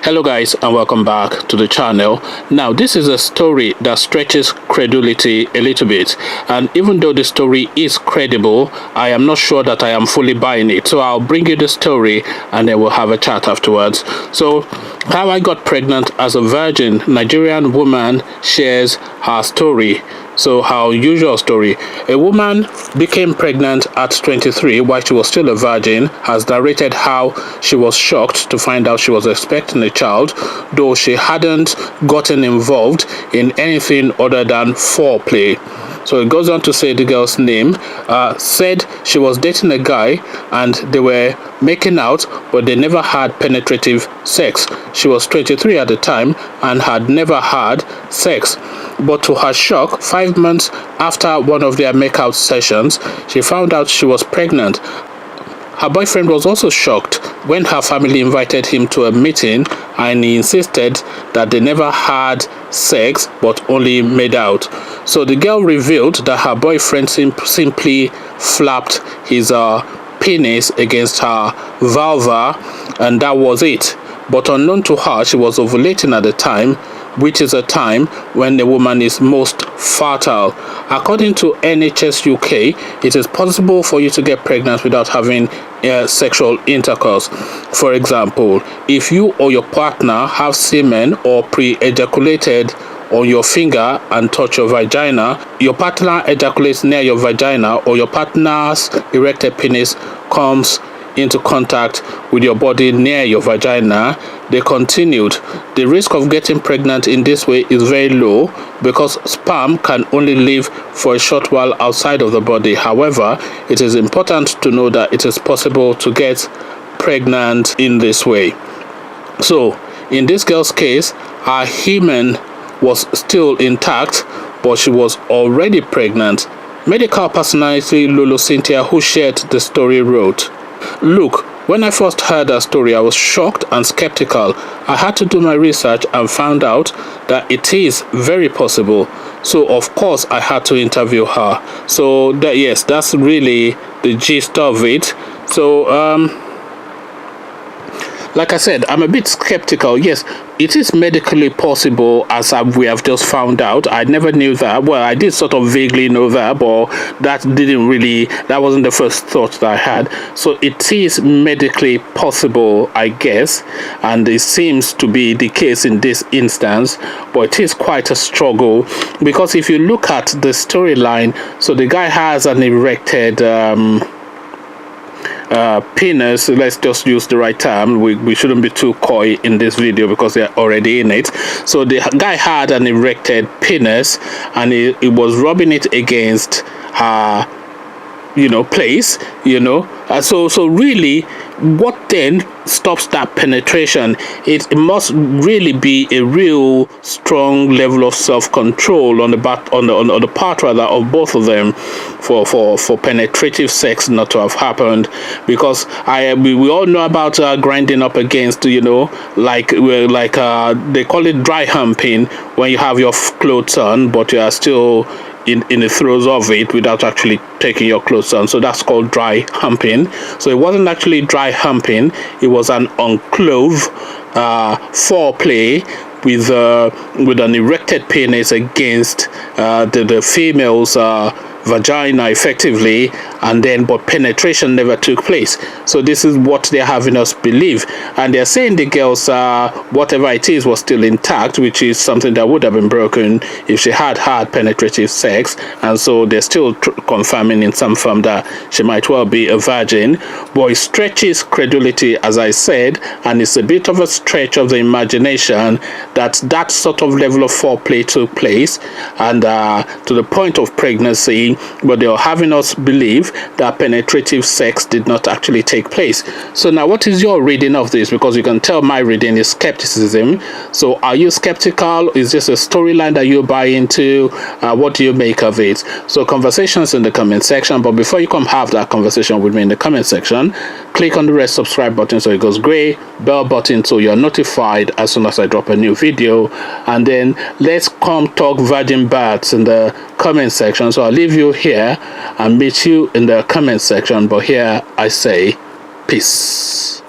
Hello guys, and welcome back to the channel. Now this is a story that stretches credulity a little bit, and even though the story is credible, I am not sure that I am fully buying it. So I'll bring you the story and then we'll have a chat afterwards. So how I got pregnant as a virgin, Nigerian woman shares her story. So her usual story: a woman became pregnant at 23 while she was still a virgin, has narrated how she was shocked to find out she was expecting a child, though she hadn't gotten involved in anything other than foreplay. So it goes on to say the girl's name, said she was dating a guy and they were making out, but they never had penetrative sex. She was 23 at the time and had never had sex. But to her shock, 5 months after one of their makeout sessions, she found out she was pregnant. Her boyfriend was also shocked when her family invited him to a meeting, and he insisted that they never had sex but only made out. So the girl revealed that her boyfriend simply flapped his penis against her vulva, and that was it. But unknown to her, she was ovulating at the time, which is a time when the woman is most fertile. According to NHS UK, it is possible for you to get pregnant without having sexual intercourse. For example, if you or your partner have semen or pre-ejaculated on your finger and touch your vagina, your partner ejaculates near your vagina, or your partner's erected penis comes into contact with your body near your vagina, they continued. The risk of getting pregnant in this way is very low because sperm can only live for a short while outside of the body. However, it is important to know that it is possible to get pregnant in this way. So, in this girl's case, her hymen was still intact, but she was already pregnant. Medical personality Lulu Cynthia, who shared the story, wrote, "Look, when I first heard her story, I was shocked and skeptical. I had to do my research and found out that it is very possible. So of course I had to interview her." So that, yes, that's really the gist of it. So like I said, I'm a bit skeptical. Yes, it is medically possible, as we have just found out. I never knew that. Well, I did sort of vaguely know that, but that wasn't the first thought that I had. So it is medically possible, I guess, and it seems to be the case in this instance, but it is quite a struggle, because if you look at the storyline, so the guy has an erected penis. Let's just use the right term. We shouldn't be too coy in this video because they're already in it. So the guy had an erected penis and he was rubbing it against her place, so really, what then stops that penetration? It must really be a real strong level of self-control on the part rather of both of them for penetrative sex not to have happened, because we all know about grinding up against, like they call it dry humping, when you have your clothes on but you are still in the throes of it without actually taking your clothes on. So that's called dry humping. So it wasn't actually dry humping, it was an unclothed foreplay with an erected penis against the female's vagina effectively, and then but penetration never took place. So this is what they're having us believe, and they're saying the girl's whatever it is was still intact, which is something that would have been broken if she had had penetrative sex, and so they're still confirming in some form that she might well be a virgin. But it stretches credulity, as I said, and it's a bit of a stretch of the imagination that sort of level of foreplay took place, and to the point of pregnancy, but they are having us believe that penetrative sex did not actually take place. So now, what is your reading of this? Because you can tell my reading is skepticism. So are you skeptical? Is this a storyline that you buy into? What do you make of it? So conversations in the comment section. But before you come have that conversation with me in the comment section, click on the red subscribe button so it goes gray, bell button so you're notified as soon as I drop a new video, and then let's come talk virgin births in the comment section. So I'll leave you here and meet you in the comment section, but here I say peace.